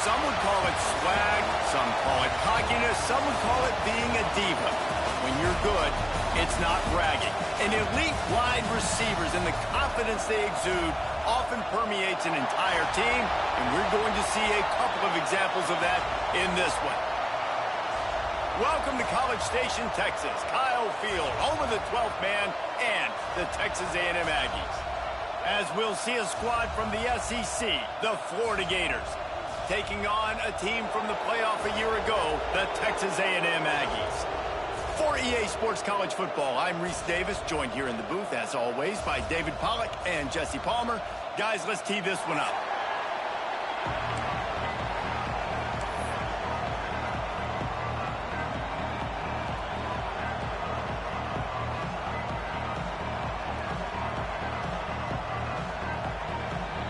Some would call it swag, some call it cockiness, some would call it being a diva. When you're good, it's not bragging. And elite wide receivers and the confidence they exude often permeates an entire team, and we're going to see a couple of examples of that in this one. Welcome to College Station, Texas. Kyle Field, home of the 12th man and the Texas A&M Aggies. As we'll see a squad from the SEC, the Florida Gators, taking on a team from the playoff a year ago, the Texas A&M Aggies. For EA Sports College Football, I'm Reese Davis, joined here in the booth, as always, by David Pollack and Jesse Palmer. Guys, let's tee this one up.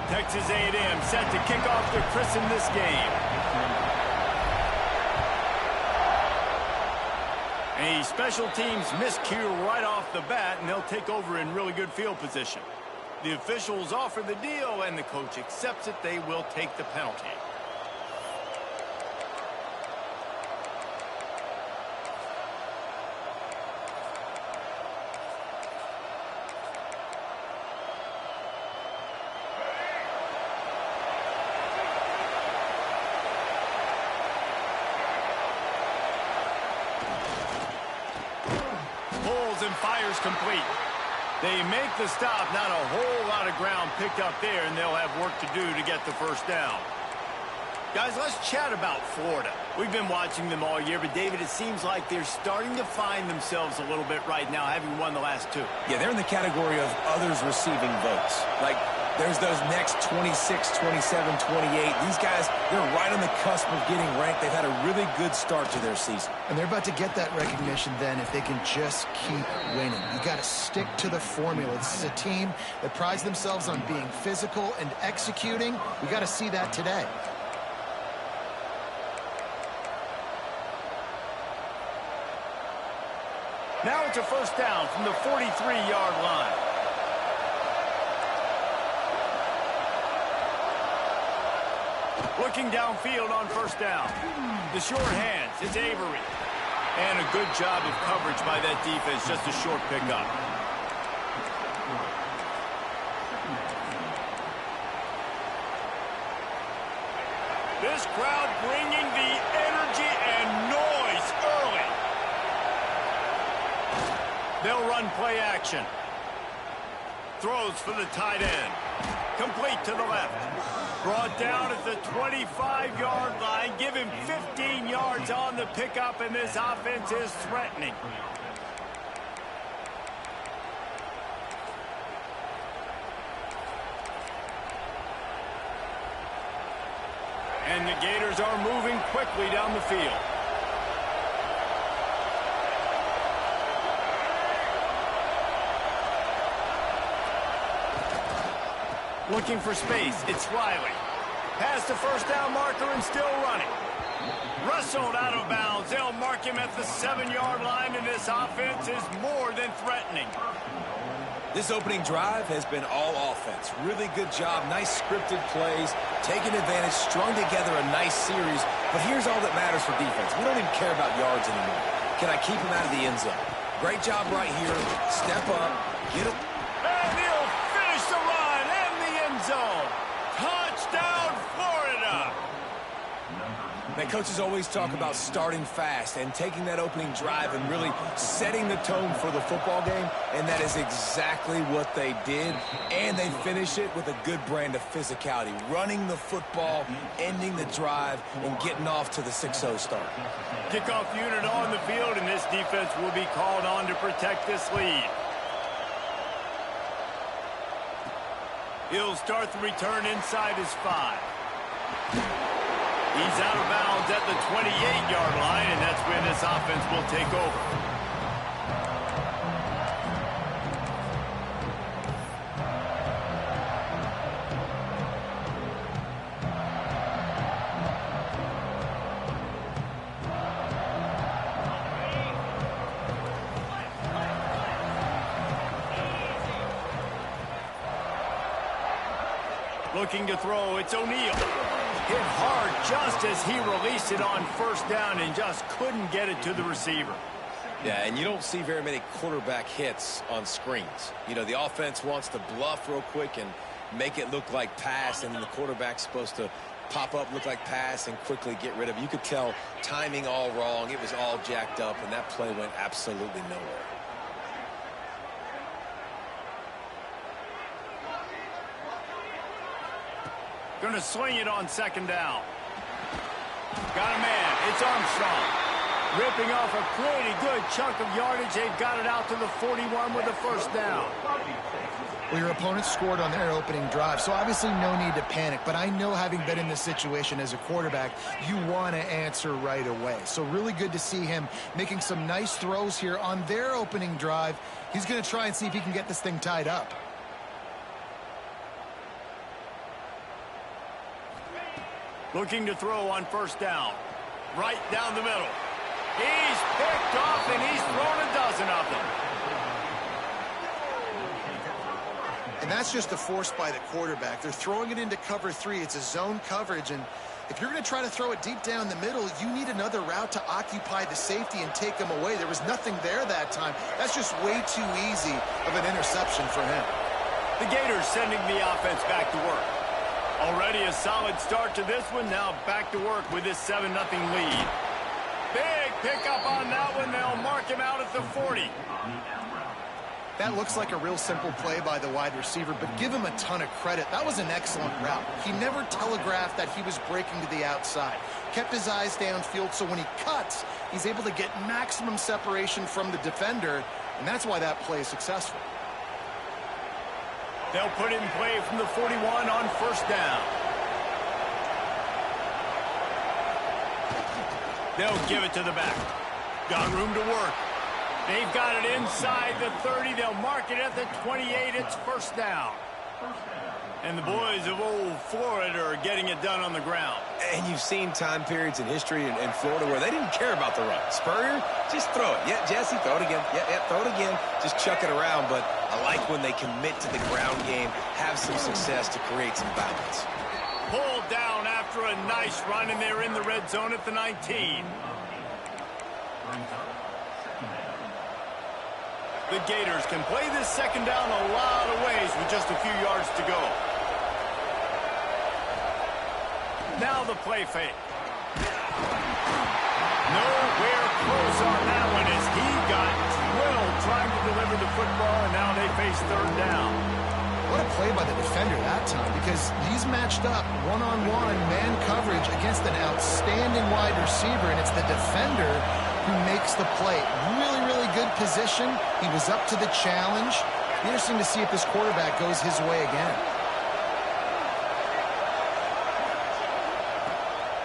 Texas A&M set to kick off to christen this game. A special teams miscue right off the bat, and they'll take over in really good field position. The officials offer the deal, and the coach accepts it. They will take the penalty. And fires complete. They make the stop. Not a whole lot of ground picked up there, and they'll have work to do to get the first down. Guys, let's chat about Florida. We've been watching them all year, but David, it seems like they're starting to find themselves a little bit right now, having won the last two. Yeah, they're in the category of others receiving votes. Like, there's those next 26, 27, 28. These guys, they're right on the cusp of getting ranked. They've had a really good start to their season. And they're about to get that recognition then if they can just keep winning. You got to stick to the formula. This is a team that prides themselves on being physical and executing. We got to see that today. Now it's a first down from the 43-yard line. Looking downfield on first down. The short hands, it's Avery. And a good job of coverage by that defense, just a short pickup. This crowd bringing the energy and noise early. They'll run play action. Throws for the tight end. Complete to the left. Brought down at the 25-yard line. Give him 15 yards on the pickup, and this offense is threatening. And the Gators are moving quickly down the field. Looking for space, it's Riley. Past the first down marker and still running. Wrestled out of bounds. They'll mark him at the 7-yard line, and this offense is more than threatening. This opening drive has been all offense. Really good job, nice scripted plays, taking advantage, strung together a nice series. But here's all that matters for defense. We don't even care about yards anymore. Can I keep him out of the end zone? Great job right here. Step up, get him. And he'll finish the run in the end zone. Touchdown, Florida. Man, coaches always talk about starting fast and taking that opening drive and really setting the tone for the football game, and that is exactly what they did, and they finish it with a good brand of physicality, running the football, ending the drive, and getting off to the 6-0 start. Kickoff unit on the field, and this defense will be called on to protect this lead. He'll start the return inside his 5. He's out of bounds at the 28-yard line, and that's when this offense will take over. Looking to throw, it's O'Neal. hit hard just as he released it on first down and just couldn't get it to the receiver. Yeah, and you don't see very many quarterback hits on screens. You know, the offense wants to bluff real quick and make it look like pass, and then the quarterback's supposed to pop up, look like pass, and quickly get rid of it. You could tell timing all wrong. It was all jacked up, and that play went absolutely nowhere. Going to swing it on second down. Got a man. It's Armstrong. Ripping off a pretty good chunk of yardage. They've got it out to the 41 with the first down. Well, your opponent scored on their opening drive, so obviously no need to panic. But I know, having been in this situation as a quarterback, you want to answer right away. So really good to see him making some nice throws here on their opening drive. He's going to try and see if he can get this thing tied up. Looking to throw on first down. Right down the middle. He's picked off, and he's thrown a dozen of them. And that's just a force by the quarterback. They're throwing it into cover 3. It's a zone coverage, and if you're going to try to throw it deep down the middle, you need another route to occupy the safety and take him away. There was nothing there that time. That's just way too easy of an interception for him. The Gators sending the offense back to work. Already a solid start to this one. Now back to work with this 7-0 lead. Big pickup on that one. They'll mark him out at the 40. That looks like a real simple play by the wide receiver, but give him a ton of credit. That was an excellent route. He never telegraphed that he was breaking to the outside. Kept his eyes downfield, so when he cuts, he's able to get maximum separation from the defender, and that's why that play is successful. They'll put it in play from the 41 on first down. They'll give it to the back. Got room to work. They've got it inside the 30. They'll mark it at the 28. It's first down. And the boys of old Florida are getting it done on the ground. And you've seen time periods in history in Florida where they didn't care about the run. Spurrier, just throw it. Yeah, Jesse, throw it again. Yeah, throw it again. Just chuck it around. But I like when they commit to the ground game, have some success to create some balance. Pulled down after a nice run, and they're in the red zone at the 19. The Gators can play this second down a lot of ways with just a few yards to go. Now the play fake. Nowhere close on that one as he got drilled trying to deliver the football, and now they face third down. What a play by the defender that time, because he's matched up one-on-one man coverage against an outstanding wide receiver, and it's the defender who makes the play. Really, really good position. He was up to the challenge. Interesting to see if this quarterback goes his way again.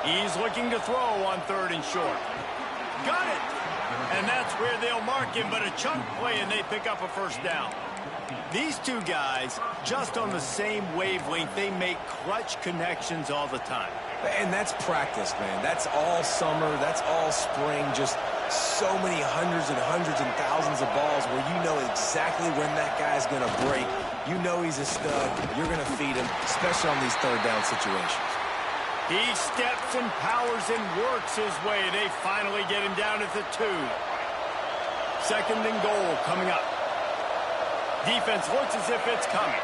He's looking to throw on third and short. Got it! And that's where they'll mark him, but a chunk play, and they pick up a first down. These two guys, just on the same wavelength, they make clutch connections all the time. And that's practice, man. That's all summer. That's all spring. Just so many hundreds and thousands of balls where you know exactly when that guy's going to break. You know he's a stud. You're going to feed him, especially on these third down situations. He steps and powers and works his way. They finally get him down at the 2. Second and goal coming up. Defense looks as if it's coming.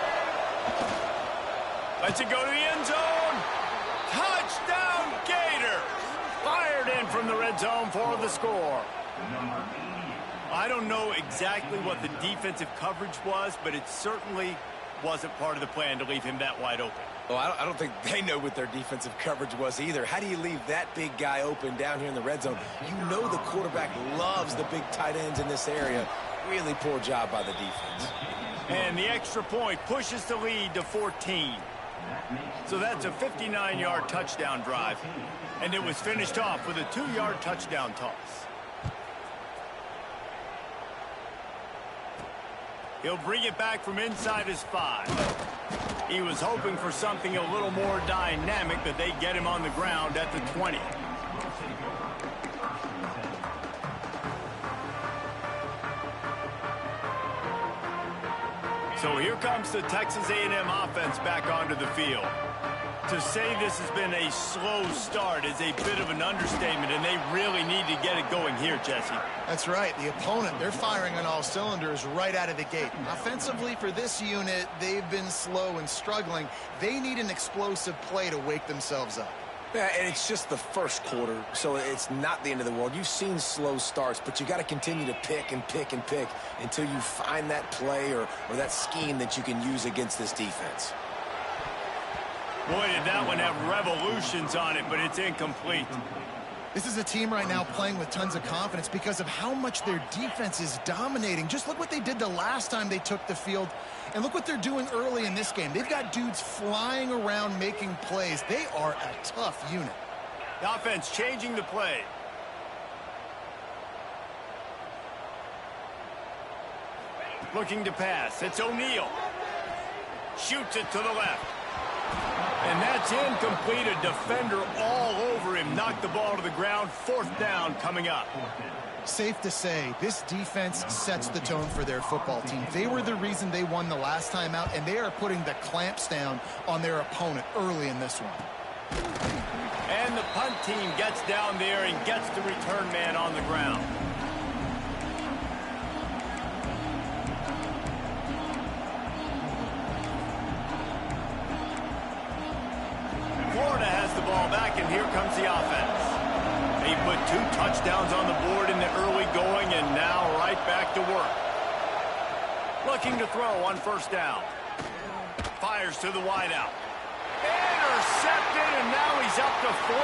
Lets it go to the end zone. Touchdown, Gators! Fired in from the red zone for the score. I don't know exactly what the defensive coverage was, but it certainly wasn't part of the plan to leave him that wide open. Well, I don't think they know what their defensive coverage was either. How do you leave that big guy open down here in the red zone? You know the quarterback loves the big tight ends in this area. Really poor job by the defense. And the extra point pushes the lead to 14. So that's a 59-yard touchdown drive. And it was finished off with a 2-yard touchdown toss. He'll bring it back from inside his 5. He was hoping for something a little more dynamic, but they get him on the ground at the 20. So here comes the Texas A&M offense back onto the field. To say this has been a slow start is a bit of an understatement, and they really need to get it going here, Jesse. That's right. The opponent, they're firing on all cylinders right out of the gate. Offensively, for this unit, they've been slow and struggling. They need an explosive play to wake themselves up. Yeah, and it's just the first quarter, so it's not the end of the world. You've seen slow starts, but you got to continue to pick and pick and pick until you find that play or that scheme that you can use against this defense. Boy, did that one have revolutions on it, but it's incomplete. This is a team right now playing with tons of confidence because of how much their defense is dominating. Just look what they did the last time they took the field, and look what they're doing early in this game. They've got dudes flying around making plays. They are a tough unit. The offense changing the play. Looking to pass. It's O'Neal. Shoots it to the left. And that's incomplete. A defender all over him. Knocked the ball to the ground. 4th down coming up. Safe to say, this defense sets the tone for their football team. They were the reason they won the last time out, and they are putting the clamps down on their opponent early in this one. And the punt team gets down there and gets the return man on the ground. Florida has the ball back, and here comes the offense. They put 2 touchdowns on the board in the early going, and now right back to work. Looking to throw on 1st down. Fires to the wideout. Intercepted, and now he's up to 14.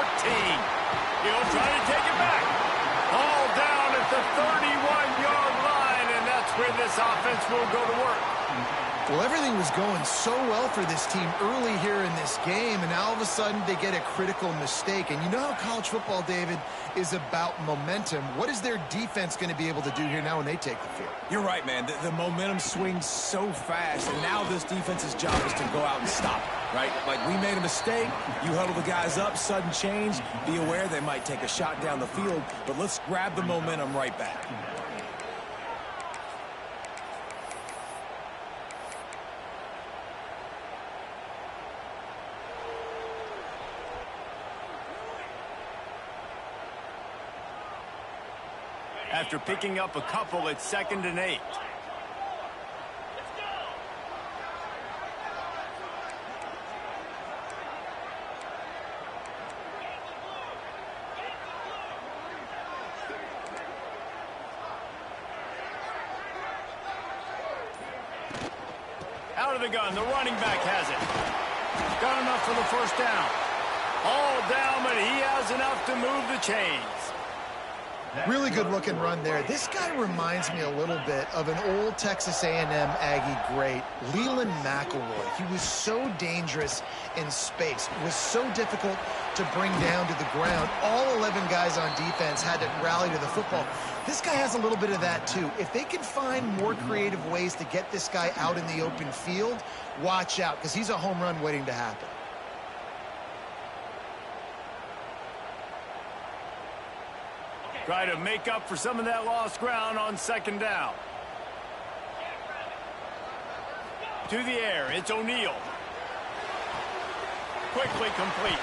He'll try to take it back. All down at the 31-yard line, and that's where this offense will go to work. Well, everything was going so well for this team early here in this game, and now all of a sudden they get a critical mistake. And you know how college football, David, is about momentum. What is their defense going to be able to do here now when they take the field? You're right, man. The momentum swings so fast, and now this defense's job is to go out and stop it, right? Like, we made a mistake. You huddle the guys up, sudden change. Be aware they might take a shot down the field, but let's grab the momentum right back. After picking up a couple, it's 2nd and 8. Out of the gun, the running back has it. Got enough for the 1st down. All down, but he has enough to move the chains. Really good looking run there. This guy reminds me a little bit of an old Texas A&M Aggie great, Leland McElroy. He was so dangerous in space. It was so difficult to bring down to the ground. All 11 guys on defense had to rally to the football. This guy has a little bit of that too. If they can find more creative ways to get this guy out in the open field, watch out, because he's a home run waiting to happen. Try to make up for some of that lost ground on 2nd down. To the air, it's O'Neal. Quickly complete.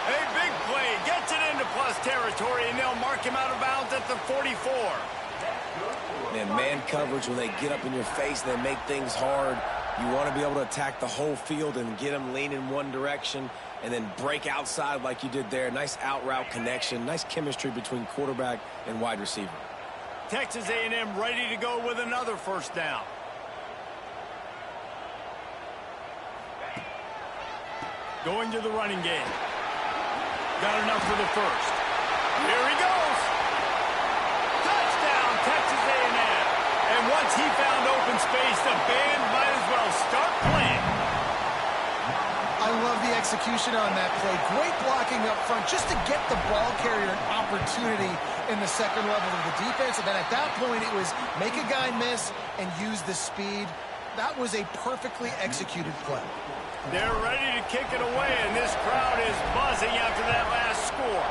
A big play, gets it into plus territory, and they'll mark him out of bounds at the 44. Man coverage, when they get up in your face and they make things hard, you want to be able to attack the whole field and get them leaning one direction and then break outside like you did there. Nice out-route connection, nice chemistry between quarterback and wide receiver. Texas A&M ready to go with another 1st down. Going to the running game. Got enough for the 1st. Here he goes. Touchdown, Texas A&M. And once he found open space, the band might as well start playing. I love the execution on that play. Great blocking up front just to get the ball carrier an opportunity in the 2nd level of the defense. And then at that point, it was make a guy miss and use the speed. That was a perfectly executed play. They're ready to kick it away, and this crowd is buzzing after that last score.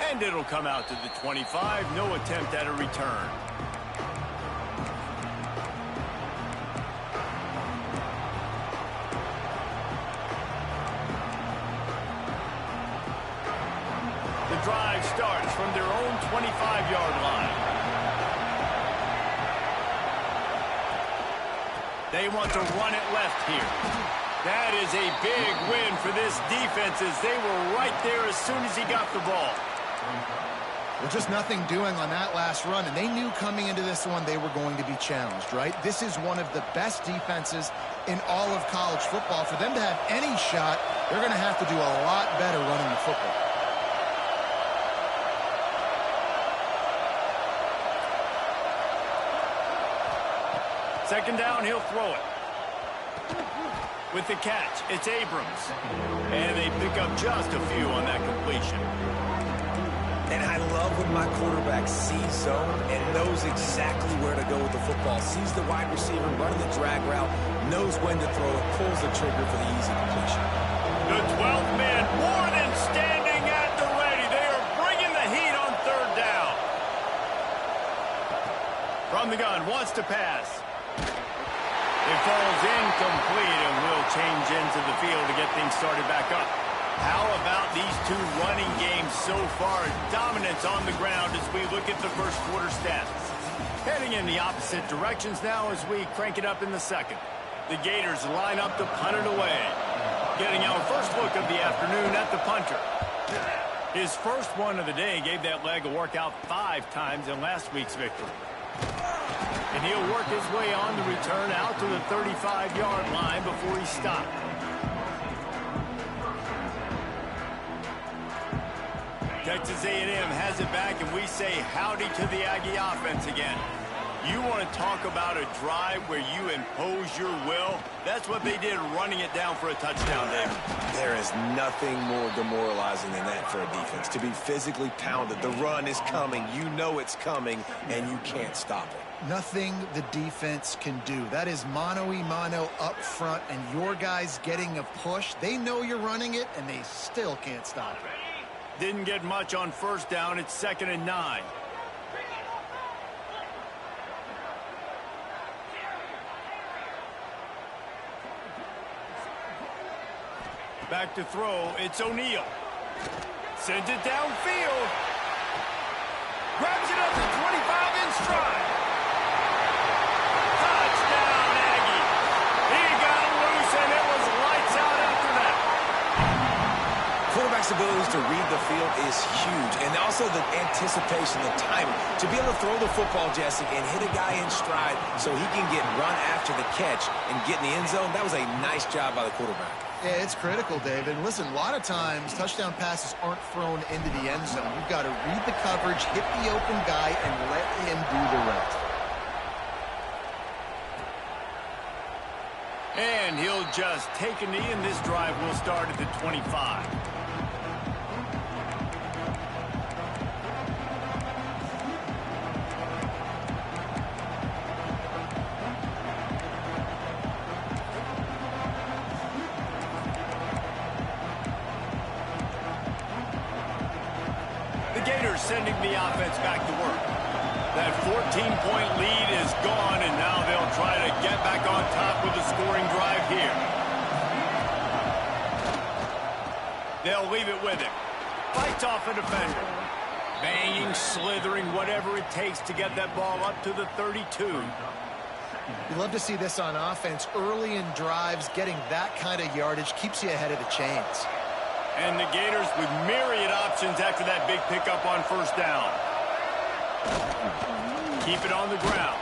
And it'll come out to the 25. No attempt at a return. own 25-yard line. They want to run it left here. That is a big win for this defense as they were right there as soon as he got the ball. Well, just nothing doing on that last run, and they knew coming into this one they were going to be challenged, right? This is one of the best defenses in all of college football. For them to have any shot, they're going to have to do a lot better running the football. Second down, he'll throw it. With the catch, it's Abrams. And they pick up just a few on that completion. And I love when my quarterback sees zone and knows exactly where to go with the football. Sees the wide receiver running the drag route, knows when to throw it, pulls the trigger for the easy completion. The 12th man more than standing at the ready. They are bringing the heat on third down. From the gun, wants to pass. It falls incomplete and will change into the field to get things started back up. How about these two running games so far? Dominance on the ground as we look at the first quarter stats. Heading in the opposite directions now as we crank it up in the second. The Gators line up to punt it away. Getting our first look of the afternoon at the punter. His first one of the day gave that leg a workout 5 times in last week's victory. And he'll work his way on the return out to the 35-yard line before he stopped. Texas A&M has it back, and we say howdy to the Aggie offense again. You want to talk about a drive where you impose your will? That's what they did, running it down for a touchdown there. There is nothing more demoralizing than that for a defense. To be physically pounded, the run is coming, you know it's coming, and you can't stop it. Nothing the defense can do. That is mano-a-mano up front, and your guys getting a push. They know you're running it, and they still can't stop it. Didn't get much on first down. It's 2nd and 9. Back to throw. It's O'Neal. Sends it downfield. Grabs it up to 25 in stride. Touchdown, Aggie. He got loose, and it was lights out after that. Quarterback's abilities to read the field is huge, and also the anticipation, the timing. To be able to throw the football, Jesse, and hit a guy in stride so he can get run after the catch and get in the end zone, that was a nice job by the quarterback. Yeah, it's critical, David. Listen, a lot of times touchdown passes aren't thrown into the end zone. You've got to read the coverage, hit the open guy, and let him do the rest. And he'll just take a knee, and this drive will start at the 25. Sending the offense back to work. That 14-point lead is gone, and now they'll try to get back on top with a scoring drive here. They'll leave it with him. Fights off a defender. Banging, slithering, whatever it takes to get that ball up to the 32. You love to see this on offense. Early in drives, getting that kind of yardage keeps you ahead of the chains. And the Gators with myriad options after that big pickup on first down. Keep it on the ground.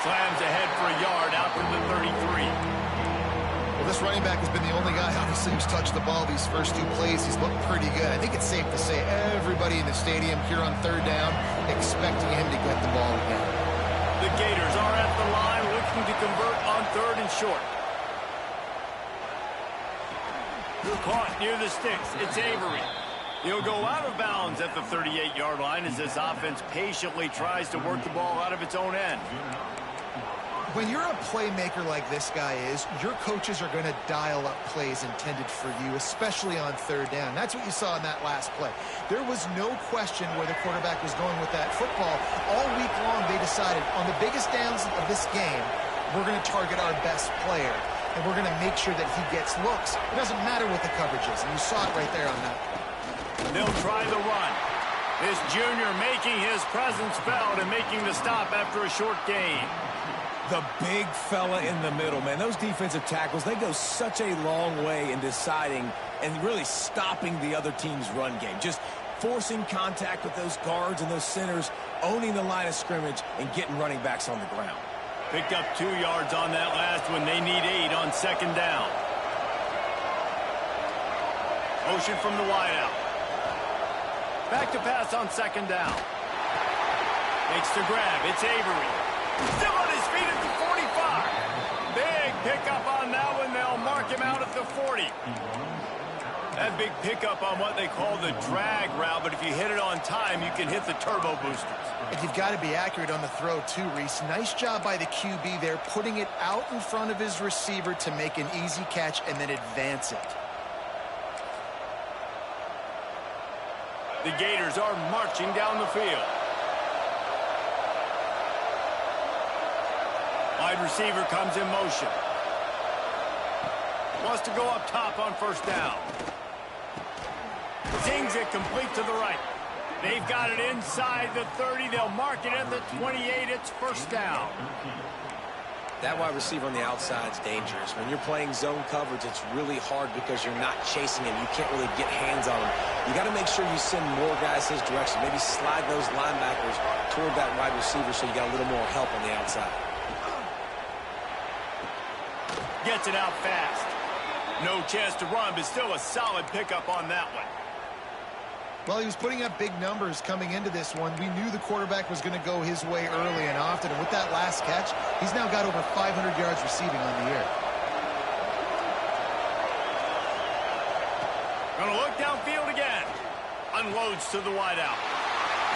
Slams ahead for a yard out to the 33. Well, this running back has been the only guy, obviously, who's touched the ball these first 2 plays. He's looked pretty good. I think it's safe to say everybody in the stadium here on third down expecting him to get the ball again. The Gators are at the line looking to convert on 3rd and short. Caught near the sticks. It's Avery. He'll go out of bounds at the 38-yard line as this offense patiently tries to work the ball out of its own end. When you're a playmaker like this guy is, your coaches are going to dial up plays intended for you, especially on third down. That's what you saw in that last play. There was no question where the quarterback was going with that football. All week long, they decided on the biggest downs of this game, we're going to target our best player. And we're going to make sure that he gets looks. It doesn't matter what the coverage is. And you saw it right there on that. They'll try the run. This junior making his presence felt and making the stop after a short gain. The big fella in the middle, man. Those defensive tackles, they go such a long way in deciding and really stopping the other team's run game. Just forcing contact with those guards and those centers, owning the line of scrimmage, and getting running backs on the ground. Picked up 2 yards on that last one. They need 8 on second down. Motion from the wideout. Back to pass on second down. Makes the grab. It's Avery. Still on his feet at the 45. Big pickup on that one. They'll mark him out at the 40. That big pickup on what they call the drag route, but if you hit it on time, you can hit the turbo boosters. And you've got to be accurate on the throw too, Reese. Nice job by the QB there, putting it out in front of his receiver to make an easy catch and then advance it. The Gators are marching down the field. Wide receiver comes in motion. Wants to go up top on first down. Zings it complete to the right. They've got it inside the 30. They'll mark it at the 28. It's first down. That wide receiver on the outside is dangerous. When you're playing zone coverage, it's really hard because you're not chasing him. You can't really get hands on him. You got to make sure you send more guys his direction. Maybe slide those linebackers toward that wide receiver so you got a little more help on the outside. Gets it out fast. No chance to run, but still a solid pickup on that one. Well, he was putting up big numbers coming into this one. We knew the quarterback was going to go his way early and often. And with that last catch, he's now got over 500 yards receiving on the year. Going to look downfield again. Unloads to the wideout.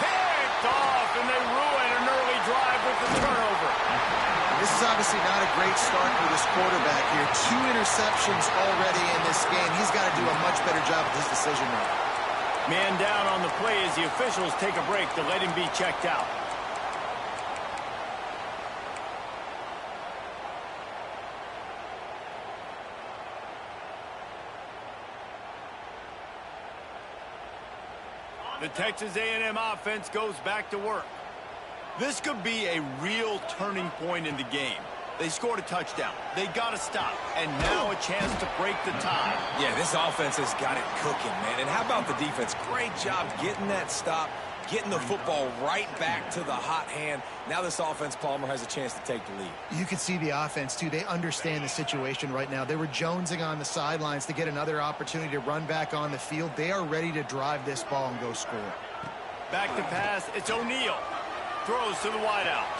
Picked off, and they ruin an early drive with the turnover. This is obviously not a great start for this quarterback here. 2 interceptions already in this game. He's got to do a much better job with his decision making. Man down on the play as the officials take a break to let him be checked out. The Texas A&M offense goes back to work. This could be a real turning point in the game. They scored a touchdown. They got to stop. And now a chance to break the tie. Yeah, this offense has got it cooking, man. And how about the defense? Great job getting that stop, getting the football right back to the hot hand. Now this offense, Palmer, has a chance to take the lead. You can see the offense, too. They understand the situation right now. They were jonesing on the sidelines to get another opportunity to run back on the field. They are ready to drive this ball and go score. Back to pass. It's O'Neal. Throws to the wideout.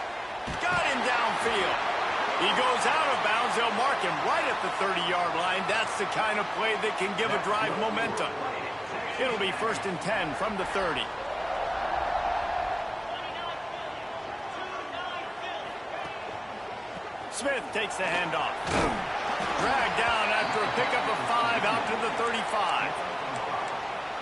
Got him downfield. He goes out of bounds. They'll mark him right at the 30-yard line. That's the kind of play that can give a drive momentum. It'll be 1st and 10 from the 30. Smith takes the handoff. Dragged down after a pickup of 5 out to the 35.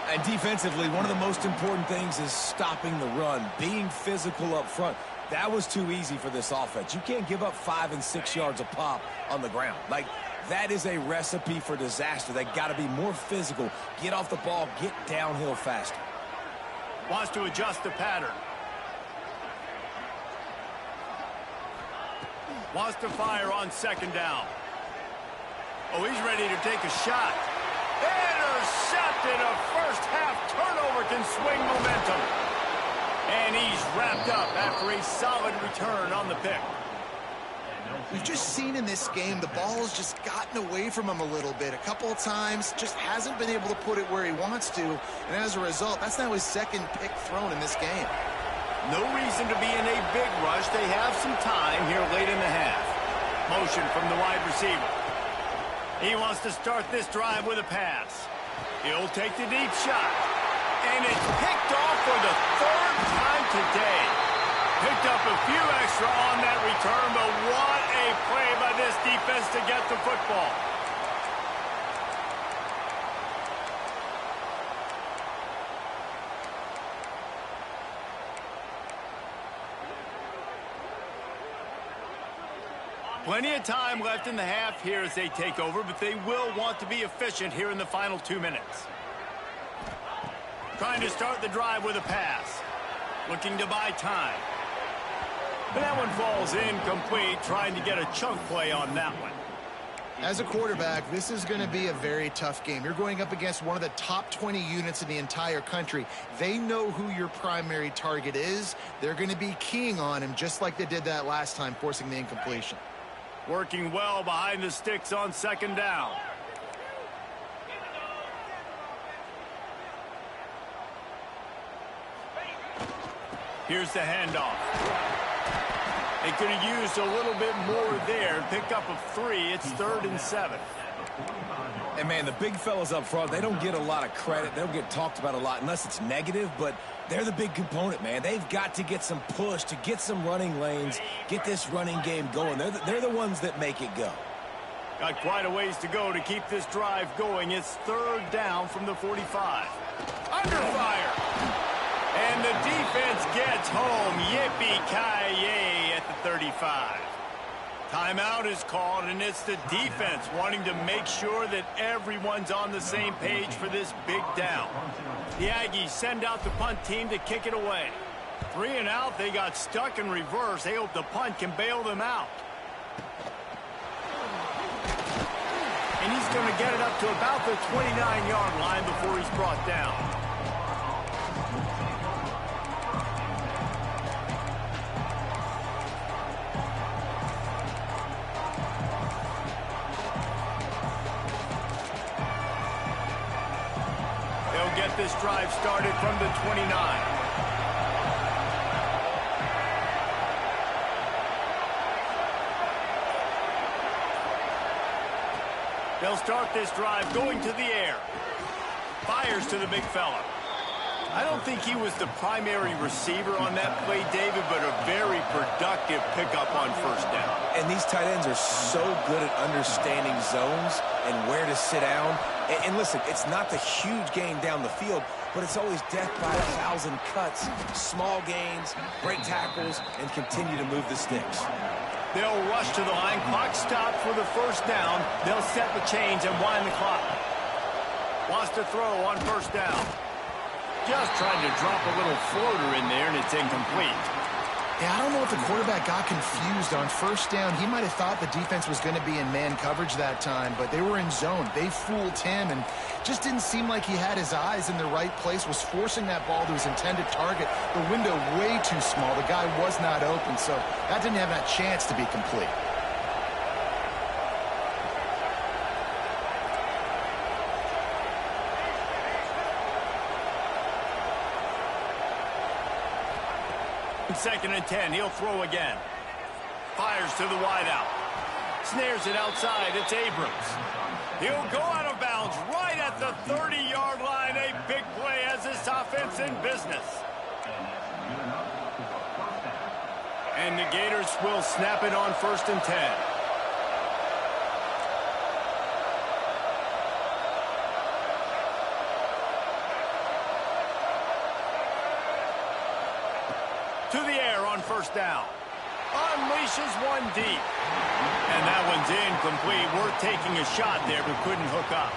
And defensively, one of the most important things is stopping the run, being physical up front. That was too easy for this offense. You can't give up 5 and 6 yards a pop on the ground. Like, that is a recipe for disaster. They got to be more physical, get off the ball, get downhill faster. Wants to adjust the pattern. Wants to fire on second down. Oh, he's ready to take a shot. Intercepted. A first-half turnover can swing momentum. And he's wrapped up after a solid return on the pick. We've just seen in this game the ball has just gotten away from him a little bit. A couple of times, just hasn't been able to put it where he wants to. And as a result, that's now his second pick thrown in this game. No reason to be in a big rush. They have some time here late in the half. Motion from the wide receiver. He wants to start this drive with a pass. He'll take the deep shot. And it's picked off for the 3rd time today. Picked up a few extra on that return, but what a play by this defense to get the football. Plenty of time left in the half here as they take over, but they will want to be efficient here in the final 2 minutes. Trying to start the drive with a pass. Looking to buy time. But that one falls incomplete, trying to get a chunk play on that one. As a quarterback, this is going to be a very tough game. You're going up against one of the top 20 units in the entire country. They know who your primary target is. They're going to be keying on him just like they did that last time, forcing the incompletion. Working well behind the sticks on second down. Here's the handoff. They could have used a little bit more there. Pick up of 3. It's 3rd and 7. And, man, the big fellas up front, they don't get a lot of credit. They don't get talked about a lot unless it's negative, but they're the big component, man. They've got to get some push, to get some running lanes, get this running game going. They're the ones that make it go. Got quite a ways to go to keep this drive going. It's 3rd down from the 45. Under fire. And the defense gets home. Yippee-ki-yay at the 35. Timeout is called, and it's the defense wanting to make sure that everyone's on the same page for this big down. The Aggies send out the punt team to kick it away. 3 and out, they got stuck in reverse. They hope the punt can bail them out. And he's going to get it up to about the 29-yard line before he's brought down. Get this drive started from the 29. They'll start this drive going to the air. Fires to the big fella. I don't think he was the primary receiver on that play, David, but a very productive pickup on first down. And these tight ends are so good at understanding zones and where to sit down. And listen, it's not the huge gain down the field, but it's always death by 1,000 cuts, small gains, break tackles, and continue to move the sticks. They'll rush to the line. Clock stopped for the first down. They'll set the chains and wind the clock. Wants to throw on first down. Just trying to drop a little floater in there, and it's incomplete. Yeah, I don't know if the quarterback got confused on first down. He might have thought the defense was going to be in man coverage that time, but they were in zone. They fooled him and just didn't seem like he had his eyes in the right place, was forcing that ball to his intended target. The window way too small. The guy was not open, so that didn't have that chance to be complete. Second and 10. He'll throw again. Fires to the wideout. Snares it outside. It's Abrams. He'll go out of bounds right at the 30-yard line. A big play as this offense in business. And the Gators will snap it on 1st and 10. To the air on first down. Unleashes one deep. And that one's incomplete. Worth taking a shot there, but couldn't hook up.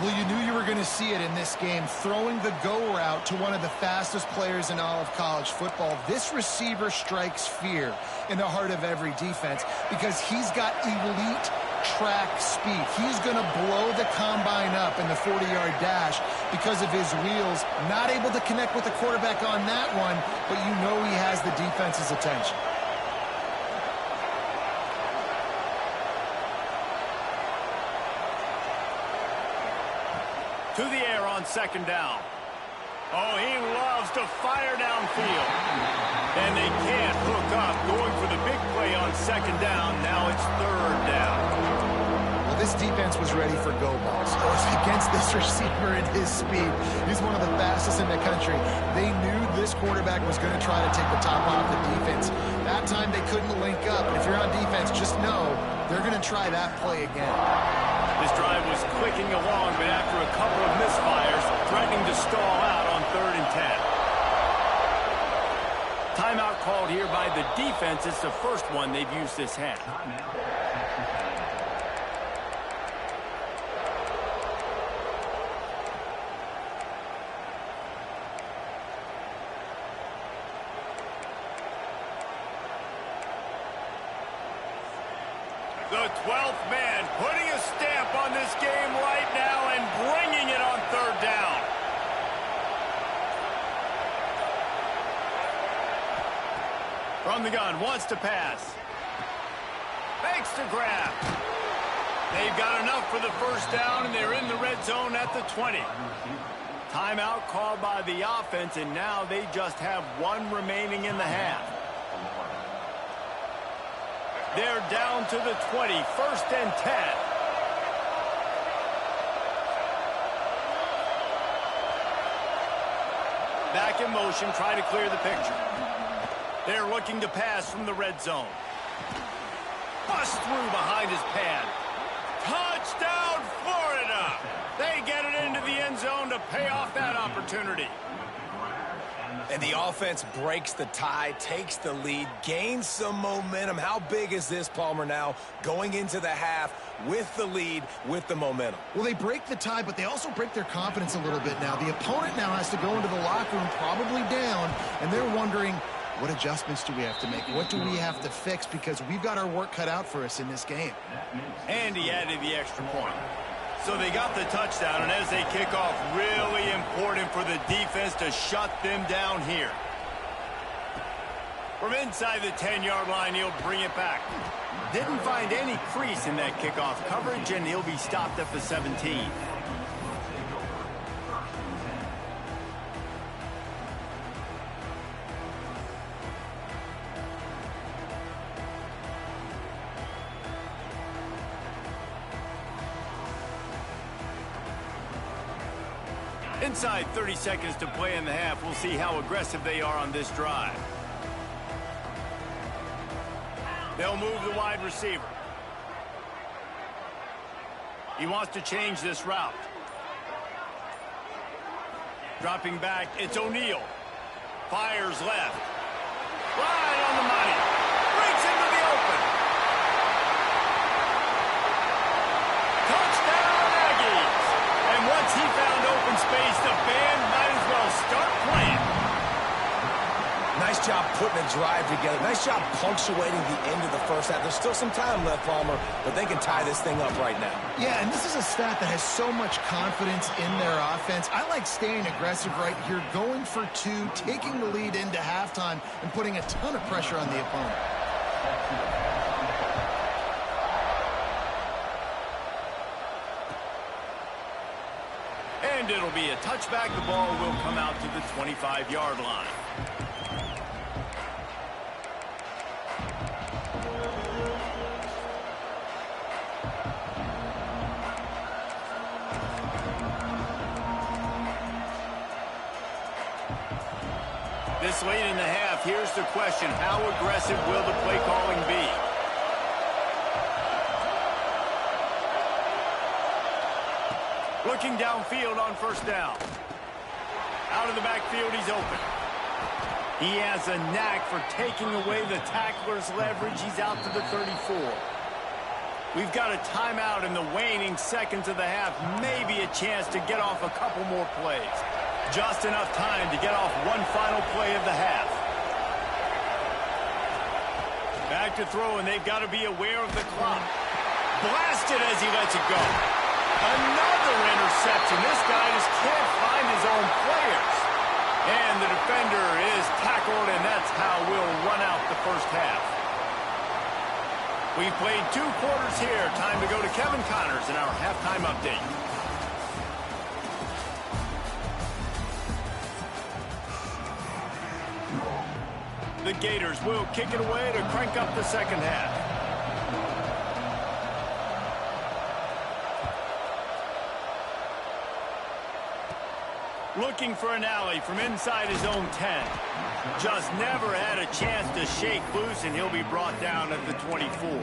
Well, you knew you were going to see it in this game. Throwing the go route to one of the fastest players in all of college football. This receiver strikes fear in the heart of every defense because he's got elite track speed. He's going to blow the combine up in the 40-yard dash because of his wheels. Not able to connect with the quarterback on that one, but you know he has the defense's attention. To the air on second down. Oh, he loves to fire downfield. And they can't hook up. Going for the big play on second down. Now it's 3rd down. Well, this defense was ready for go balls. Against this receiver and his speed. He's one of the fastest in the country. They knew this quarterback was going to try to take the top off the defense. That time they couldn't link up. And if you're on defense, just know they're going to try that play again. This drive was clicking along, but after a couple of misfires, threatening to stall out on 3rd and 10. Timeout called here by the defense. It's the first one they've used this half. The 12th man putting a stamp on this game right now and bringing it on third down. From the gun, wants to pass. Fakes to grab. They've got enough for the first down, and they're in the red zone at the 20. Timeout called by the offense, and now they just have one remaining in the half. They're down to the 20, 1st and 10. Back in motion, try to clear the picture. They're looking to pass from the red zone. Bust through behind his pad. Touchdown, Florida! They get it into the end zone to pay off that opportunity. And the offense breaks the tie, takes the lead, gains some momentum. How big is this, Palmer, now going into the half with the lead, with the momentum? Well, they break the tie, but they also break their confidence a little bit now. The opponent now has to go into the locker room probably down, and they're wondering, what adjustments do we have to make? What do we have to fix? Because we've got our work cut out for us in this game. And he added the extra point. So they got the touchdown, and as they kick off, really important for the defense to shut them down here. From inside the 10-yard line, he'll bring it back. Didn't find any crease in that kickoff coverage, and he'll be stopped at the 17. Inside 30 seconds to play in the half. We'll see how aggressive they are on this drive. They'll move the wide receiver. He wants to change this route. Dropping back, it's O'Neal. Fires left. Right on the money. Breaks into the open. Touchdown, Aggies. And once he found open space, the band might as well start playing. Nice job putting a drive together. Nice job punctuating the end of the first half. There's still some time left, Palmer, but they can tie this thing up right now. Yeah, and this is a staff that has so much confidence in their offense. I like staying aggressive right here, going for two, taking the lead into halftime, and putting a ton of pressure on the opponent. And it'll be a touchback. The ball will come out to the 25-yard line. This late in the half, here's the question. How aggressive will the play calling be? Looking downfield on first down. Out of the backfield, he's open. He has a knack for taking away the tackler's leverage. He's out to the 34. We've got a timeout in the waning seconds of the half. Maybe a chance to get off a couple more plays. Just enough time to get off one final play of the half. Back to throw, and they've got to be aware of the clock. Blasted as he lets it go. Another interception. This guy just can't find his own players. And the defender is tackled, and that's how we'll run out the first half. We've played 2 quarters here. Time to go to Kevin Connors in our halftime update. The Gators will kick it away to crank up the second half. Looking for an alley from inside his own 10. Just never had a chance to shake loose, and he'll be brought down at the 24.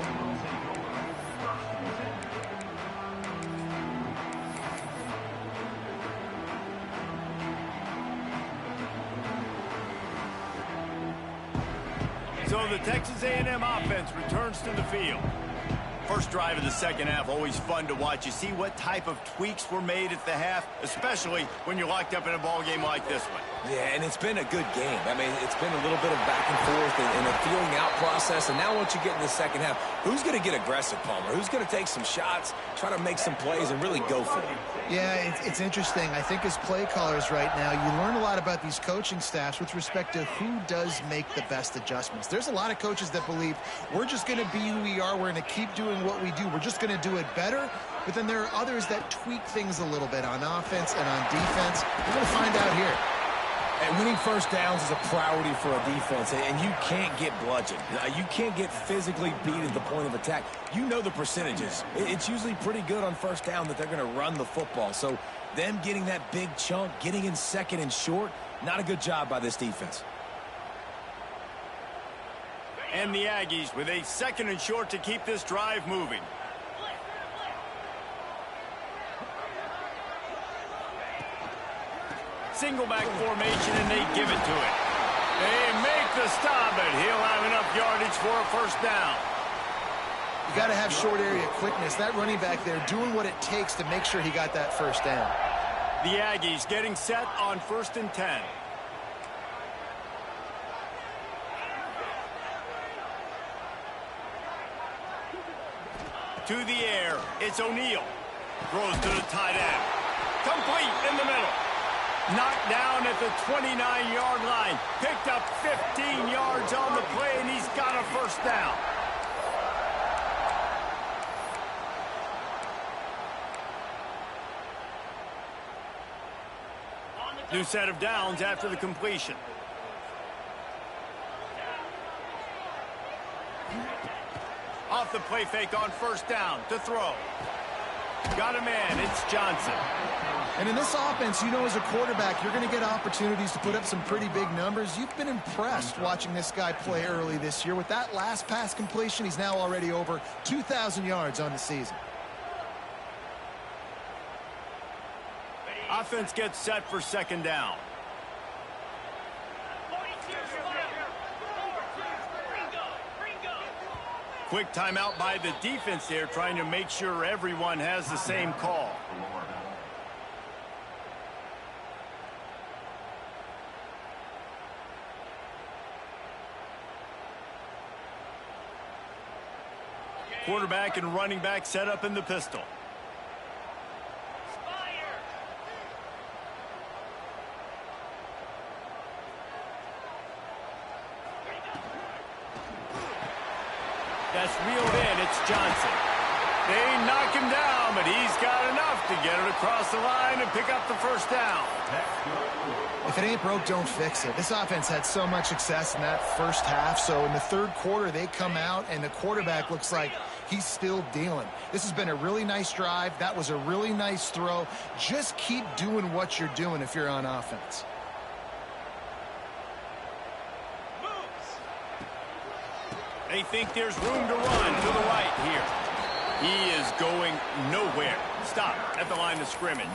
So the Texas A&M offense returns to the field. First drive of the second half, always fun to watch. You see what type of tweaks were made at the half, especially when you're locked up in a ball game like this one. Yeah, and it's been a good game. I mean, it's been a little bit of back and forth and a feeling out process. And now once you get in the second half, who's going to get aggressive, Palmer? Who's going to take some shots, try to make some plays, and really go for it? Yeah, it's interesting. I think as play callers right now, you learn a lot about these coaching staffs with respect to who does make the best adjustments. There's a lot of coaches that believe we're just going to be who we are. We're going to keep doing what we do. We're just going to do it better. But then there are others that tweak things a little bit on offense and on defense. We're going to find out here. And winning first downs is a priority for a defense, and you can't get bludgeoned. You can't get physically beat at the point of attack. You know the percentages. It's usually pretty good on first down that they're going to run the football. So them getting that big chunk, getting in second and short, not a good job by this defense. And the Aggies with a second and short to keep this drive moving. Single back formation, and they give it to it. They make the stop, but he'll have enough yardage for a first down. You got to have short area quickness. That running back there doing what it takes to make sure he got that first down. The Aggies getting set on 1st and 10. To the air, it's O'Neal. Throws to the tight end. Complete in the middle. Knocked down at the 29-yard line. Picked up 15 yards on the play, and he's got a first down. New set of downs after the completion. Off the play fake on first down to throw. Got a man, it's Johnson. And in this offense, you know, as a quarterback, you're going to get opportunities to put up some pretty big numbers. You've been impressed watching this guy play early this year. With that last pass completion, he's now already over 2,000 yards on the season. Offense gets set for second down. Quick timeout by the defense there, trying to make sure everyone has the same call. Quarterback and running back set up in the pistol. That's reeled in. It's Johnson. They knock him down, but he's got enough to get it across the line and pick up the first down. If it ain't broke, don't fix it. This offense had so much success in that first half, so in the third quarter, they come out, and the quarterback looks like he's still dealing. This has been a really nice drive. That was a really nice throw. Just keep doing what you're doing if you're on offense. They think there's room to run to the right here. He is going nowhere. Stop at the line of scrimmage.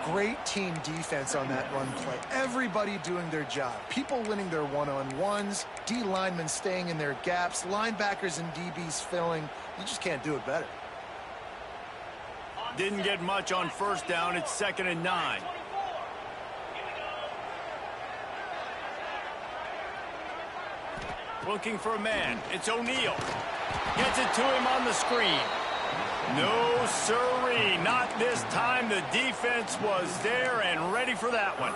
Great team defense on that run play. Everybody doing their job. People winning their one-on-ones, D linemen staying in their gaps, linebackers and DBs filling. You just can't do it better. Didn't get much on first down. It's 2nd and 9. Looking for a man. It's O'Neal. Gets it to him on the screen. No, sirree. Not this time. The defense was there and ready for that one.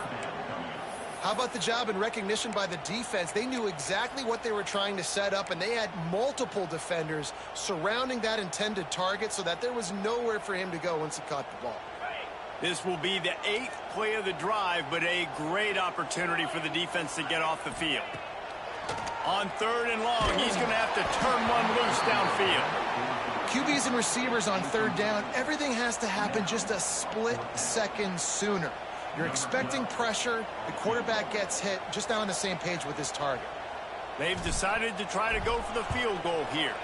How about the job and recognition by the defense? They knew exactly what they were trying to set up, and they had multiple defenders surrounding that intended target so that there was nowhere for him to go once he caught the ball. This will be the 8th play of the drive, but a great opportunity for the defense to get off the field. On 3rd and long, he's going to have to turn one loose downfield. QBs and receivers on 3rd down, everything has to happen just a split second sooner. You're expecting pressure, the quarterback gets hit, just now on the same page with his target. They've decided to try to go for the field goal here.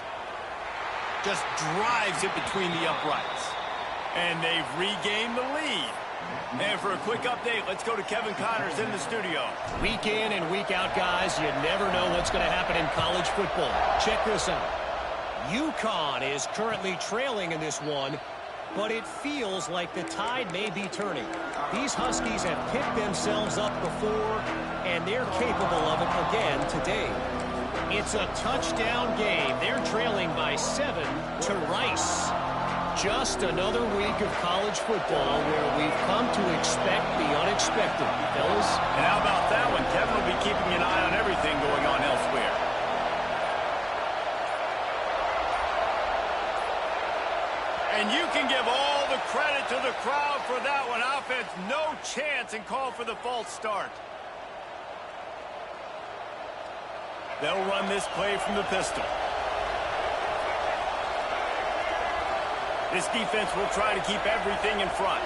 Just drives it between the uprights. And they've regained the lead. And for a quick update, let's go to Kevin Connors in the studio. Week in and week out, guys, you never know what's going to happen in college football. Check this out. UConn is currently trailing in this one, but it feels like the tide may be turning. These Huskies have picked themselves up before, and they're capable of it again today. It's a touchdown game. They're trailing by 7 to Rice. Just another week of college football where we've come to expect the unexpected, fellas. And how about that one? Kevin will be keeping an eye on everything going on elsewhere. And you can give all the credit to the crowd for that one. Offense, no chance, and call for the false start. They'll run this play from the pistol. This defense will try to keep everything in front.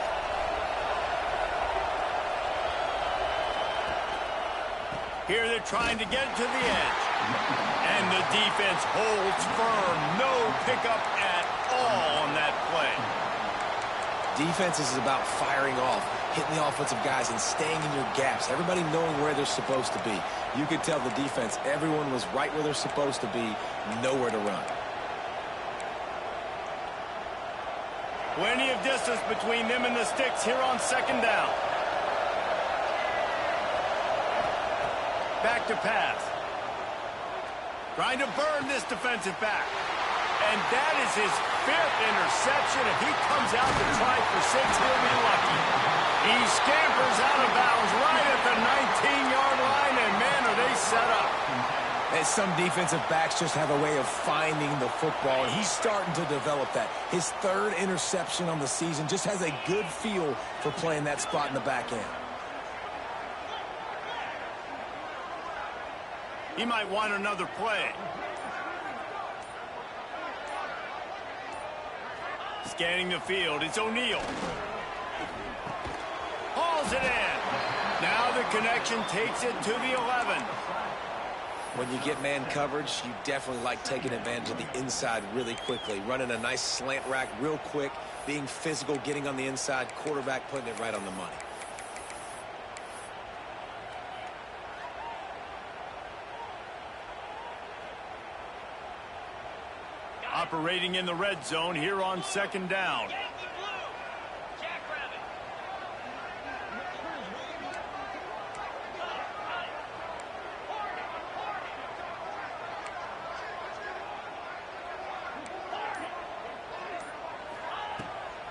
Here they're trying to get it to the edge. And the defense holds firm. No pickup at all on that play. Defense is about firing off, hitting the offensive guys, and staying in your gaps. Everybody knowing where they're supposed to be. You could tell the defense, everyone was right where they're supposed to be, nowhere to run. Plenty of distance between them and the sticks here on second down. Back to pass. Trying to burn this defensive back. And that is his 5th interception. If he comes out to try for 6, he'll be lucky. He scampers out of bounds right at the 19-yard line, and man, are they set up. And some defensive backs just have a way of finding the football, and he's starting to develop that. His 3rd interception on the season, just has a good feel for playing that spot in the back end. He might want another play. Scanning the field, it's O'Neal. Hauls it in. Now the connection takes it to the 11. When you get man coverage, you definitely like taking advantage of the inside really quickly. Running a nice slant rack real quick, being physical, getting on the inside, quarterback putting it right on the money. Operating in the red zone here on second down.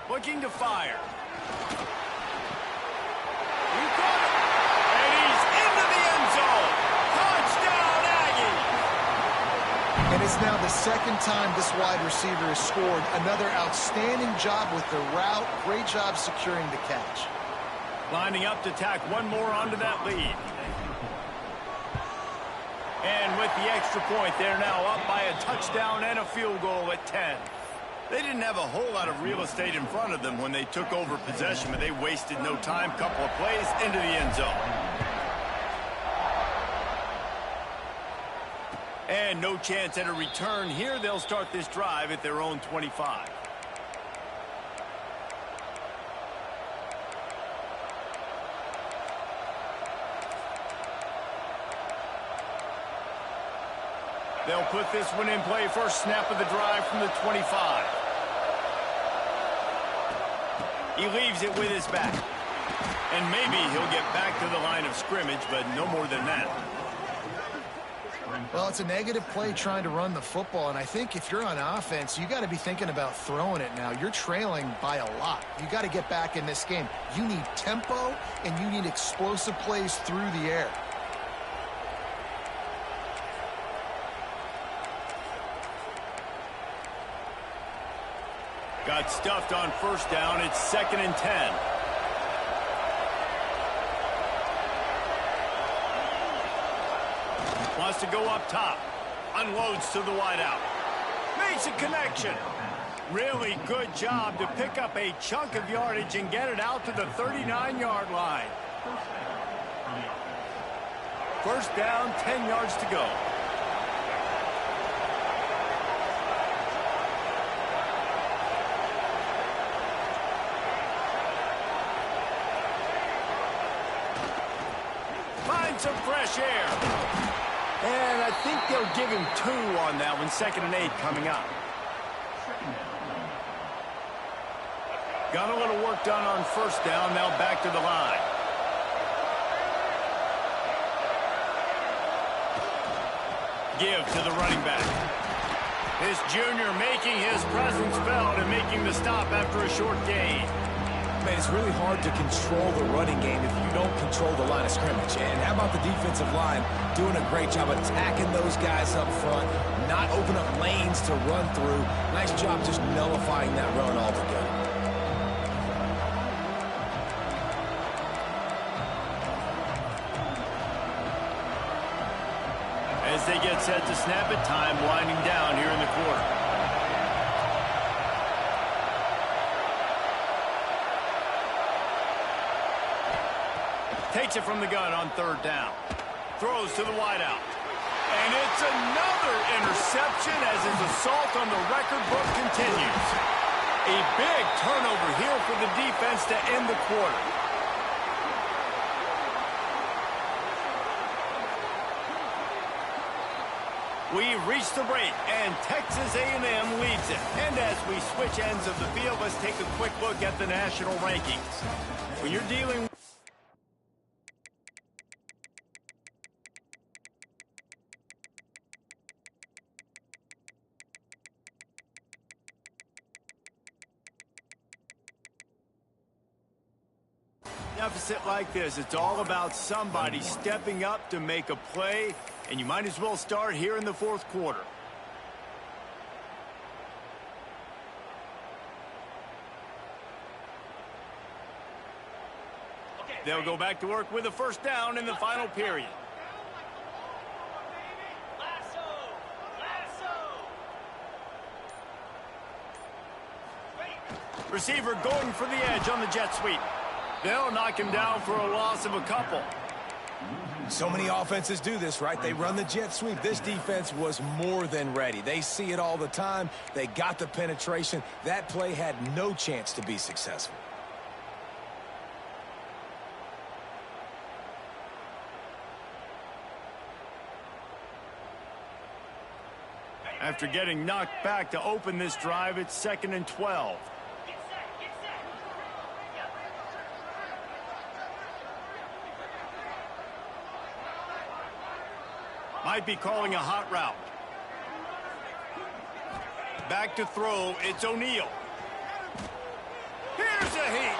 Looking to fire. He got it. And he's into the end zone. Touchdown, Aggie. And it's now the 2nd time this wide receiver has scored. Another outstanding job with the route. Great job securing the catch. Lining up to tack one more onto that lead. And with the extra point, they're now up by a touchdown and a field goal at 10. They didn't have a whole lot of real estate in front of them when they took over possession, but they wasted no time. Couple of plays into the end zone. And no chance at a return here. They'll start this drive at their own 25. They'll put this one in play. First snap of the drive from the 25. He leaves it with his back. And maybe he'll get back to the line of scrimmage, but no more than that. Well, it's a negative play trying to run the football, and I think if you're on offense, you got to be thinking about throwing it now. You're trailing by a lot. You got to get back in this game. You need tempo, and you need explosive plays through the air. Got stuffed on first down. It's 2nd and 10. Wants to go up top. Unloads to the wideout. Makes a connection. Really good job to pick up a chunk of yardage and get it out to the 39-yard line. First down, 10 yards to go. Find some fresh air. And I think they'll give him 2 on that one. 2nd and 8 coming up. Got a little work done on 1st down. Now back to the line. Give to the running back. This junior making his presence felt and making the stop after a short gain. Man, it's really hard to control the running game if you don't control the line of scrimmage. And how about the defensive line doing a great job attacking those guys up front, not open up lanes to run through. Nice job just nullifying that run altogether. As they get set to snap it, time winding down here in the quarter. Takes it from the gun on 3rd down. Throws to the wideout. And it's another interception as his assault on the record book continues. A big turnover here for the defense to end the quarter. We've reached the break, and Texas A&M leads it. And as we switch ends of the field, let's take a quick look at the national rankings. When you're dealing deficit like this, it's all about somebody stepping up to make a play, and you might as well start here in the 4th quarter. They'll go back to work with a 1st down in the final period. Receiver going for the edge on the jet sweep. They'll knock him down for a loss of a couple. So many offenses do this, right? They run the jet sweep. This defense was more than ready. They see it all the time. They got the penetration. That play had no chance to be successful. After getting knocked back to open this drive, it's 2nd and 12. Might be calling a hot route. Back to throw, it's O'Neal. Here's a heat.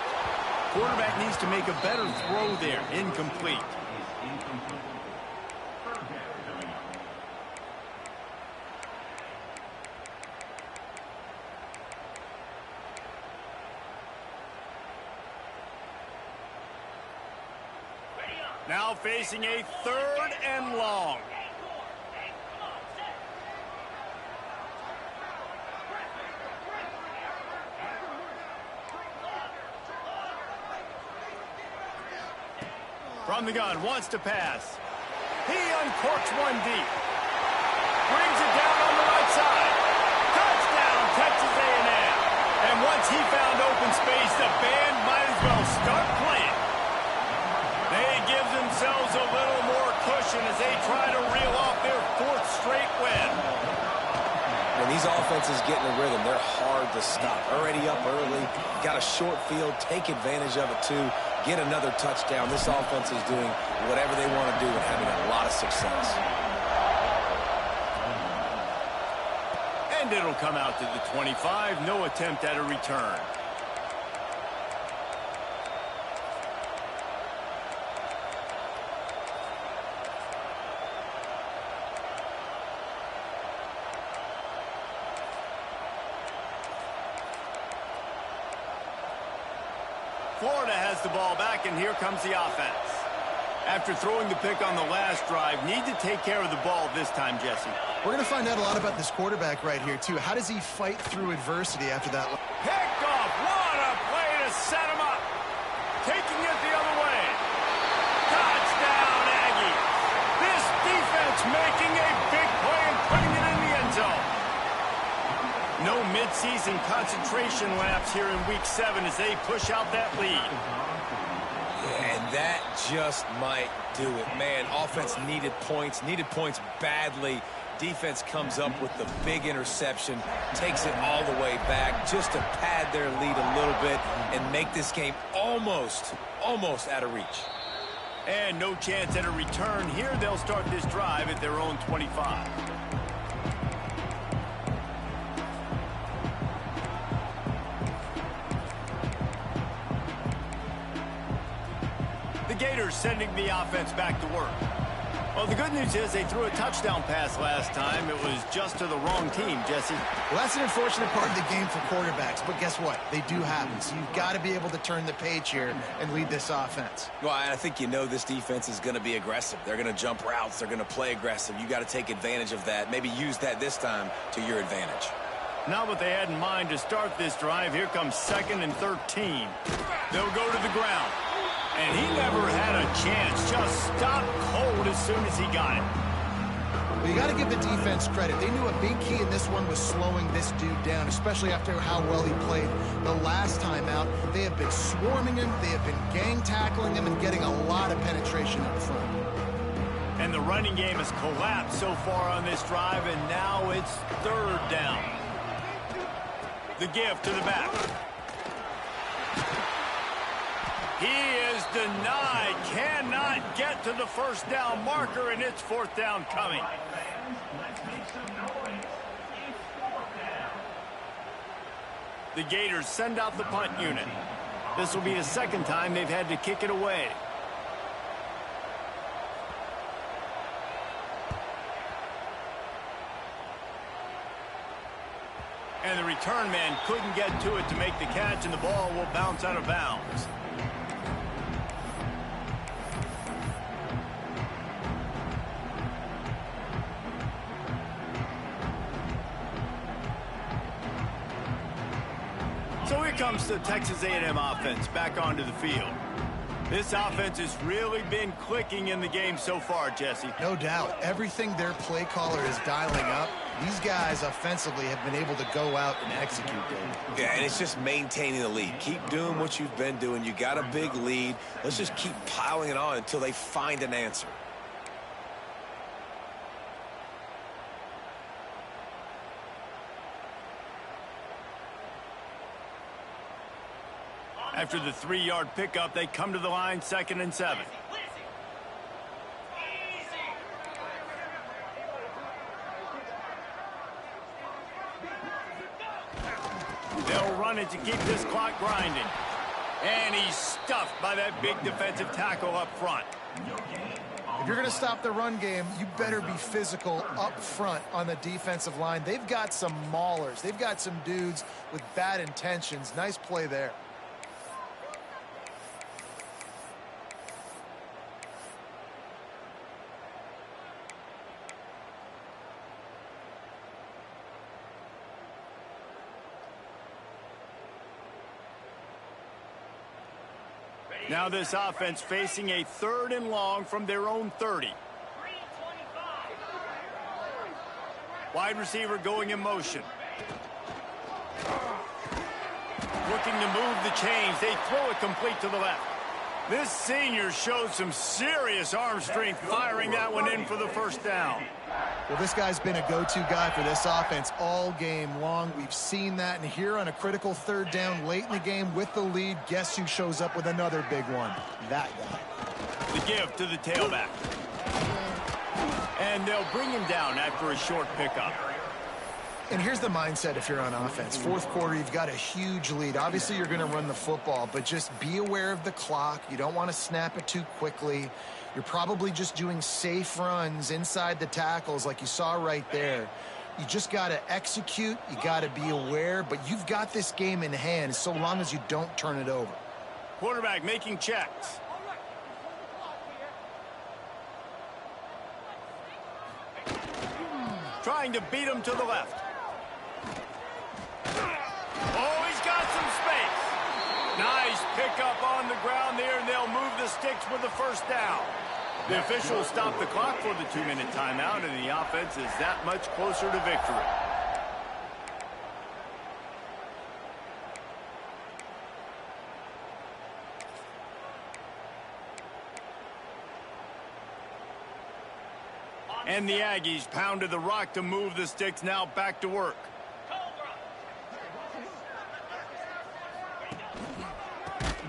Quarterback needs to make a better throw there. Incomplete. Now facing a 3rd and long. From the gun, wants to pass. He uncorks one deep. Brings it down on the right side. Touchdown, Texas A&M. And once he found open space, the band might as well start playing. They give themselves a little more cushion as they try to reel off their 4th straight win. When these offenses get in a rhythm, they're hard to stop. Already up early, got a short field, take advantage of it too, get another touchdown. This offense is doing whatever they want to do and having a lot of success. And it'll come out to the 25, no attempt at a return. Florida has the ball back, and here comes the offense. After throwing the pick on the last drive, need to take care of the ball this time, Jesse. We're going to find out a lot about this quarterback right here, too. How does he fight through adversity after that? Picked off. What a play to set him up. Taking it the other way. Touchdown, Aggies. This defense making a big play and putting it in the end zone. No midseason concentration laps here in Week 7 as they push out that lead. And that just might do it. Man, offense needed points badly. Defense comes up with the big interception, takes it all the way back just to pad their lead a little bit and make this game almost out of reach. And no chance at a return here. They'll start this drive at their own 25. The Gators sending the offense back to work. Well, the good news is they threw a touchdown pass last time. It was just to the wrong team, Jesse. Well, that's an unfortunate part of the game for quarterbacks, but guess what? They do happen, so you've got to be able to turn the page here and lead this offense. Well, I think this defense is going to be aggressive. They're going to jump routes. They're going to play aggressive. You got to take advantage of that. Maybe use that this time to your advantage. Not what they had in mind to start this drive. Here comes 2nd and 13. They'll go to the ground. And he never had a chance. Just stopped cold as soon as he got it. Well, you got to give the defense credit. They knew a big key in this one was slowing this dude down, especially after how well he played the last time out. They have been swarming him. They have been gang tackling him and getting a lot of penetration up front. And the running game has collapsed so far on this drive, and now it's 3rd down. The give to the back. He is denied, cannot get to the 1st down marker, and it's 4th down coming. The Gators send out the punt unit. This will be the 2nd time they've had to kick it away. And the return man couldn't get to it to make the catch, and the ball will bounce out of bounds. So here comes the Texas A&M offense back onto the field. This offense has really been clicking in the game so far, Jesse. No doubt. Everything their play caller is dialing up, these guys offensively have been able to go out and execute. Yeah, and it's just maintaining the lead. Keep doing what you've been doing. You got a big lead. Let's just keep piling it on until they find an answer. After the 3-yard pickup, they come to the line, 2nd and 7. They'll run it to keep this clock grinding. And he's stuffed by that big defensive tackle up front. If you're going to stop the run game, you better be physical up front on the defensive line. They've got some maulers. They've got some dudes with bad intentions. Nice play there. Now this offense facing a 3rd and long from their own 30. Wide receiver going in motion. Looking to move the chains. They throw it complete to the left. This senior showed some serious arm strength firing that one in for the 1st down. Well, this guy's been a go-to guy for this offense all game long. We've seen that, and here on a critical 3rd down late in the game with the lead, guess who shows up with another big one? That guy. The give to the tailback. And they'll bring him down after a short pickup. And here's the mindset if you're on offense. 4th quarter, you've got a huge lead. Obviously, you're going to run the football, but just be aware of the clock. You don't want to snap it too quickly. You're probably just doing safe runs inside the tackles like you saw right there. You just got to execute. You got to be aware, but you've got this game in hand so long as you don't turn it over. Quarterback making checks. Trying to beat him to the left. Oh, he's got some space. Nice pickup on the ground there, and they'll move the sticks with the 1st down. The officials stop the clock for the 2-minute timeout, and the offense is that much closer to victory. And the Aggies pounded the rock to move the sticks, now back to work.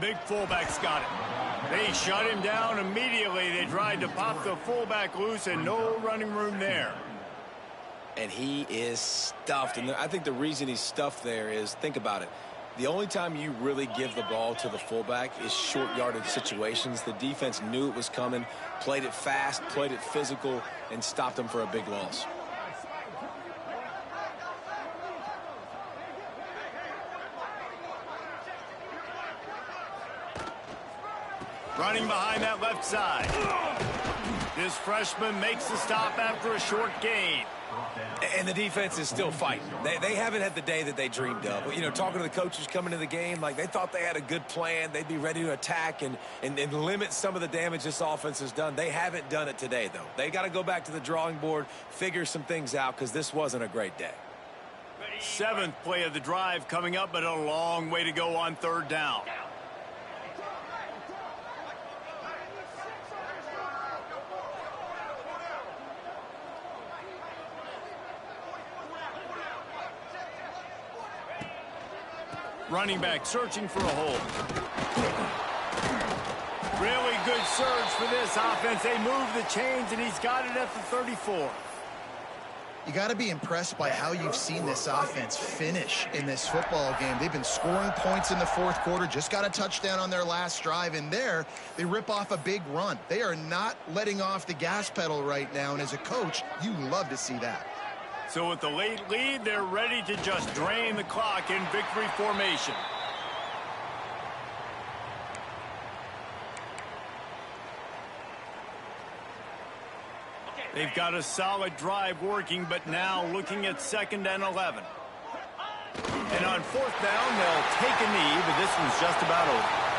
Big fullback's got it. They shut him down immediately. They tried to pop the fullback loose and no running room there. And he is stuffed. And I think the reason he's stuffed there is, think about it. The only time you really give the ball to the fullback is short yardage situations. The defense knew it was coming, played it fast, played it physical, and stopped him for a big loss. Running behind that left side. This freshman makes the stop after a short gain. And the defense is still fighting. They haven't had the day that they dreamed of. You know, talking to the coaches coming to the game, like they thought they had a good plan. They'd be ready to attack and limit some of the damage this offense has done. They haven't done it today, though. They got to go back to the drawing board, figure some things out, because this wasn't a great day. 7th play of the drive coming up, but a long way to go on 3rd down. Running back searching for a hole. Really good surge for this offense. They move the chains, and he's got it at the 34. You got to be impressed by how you've seen this offense finish in this football game. They've been scoring points in the 4th quarter, just got a touchdown on their last drive, and there they rip off a big run. They are not letting off the gas pedal right now, and as a coach, you love to see that. So with the late lead, they're ready to just drain the clock in victory formation. They've got a solid drive working, but now looking at 2nd and 11. And on 4th down, they'll take a knee, but this one's just about over.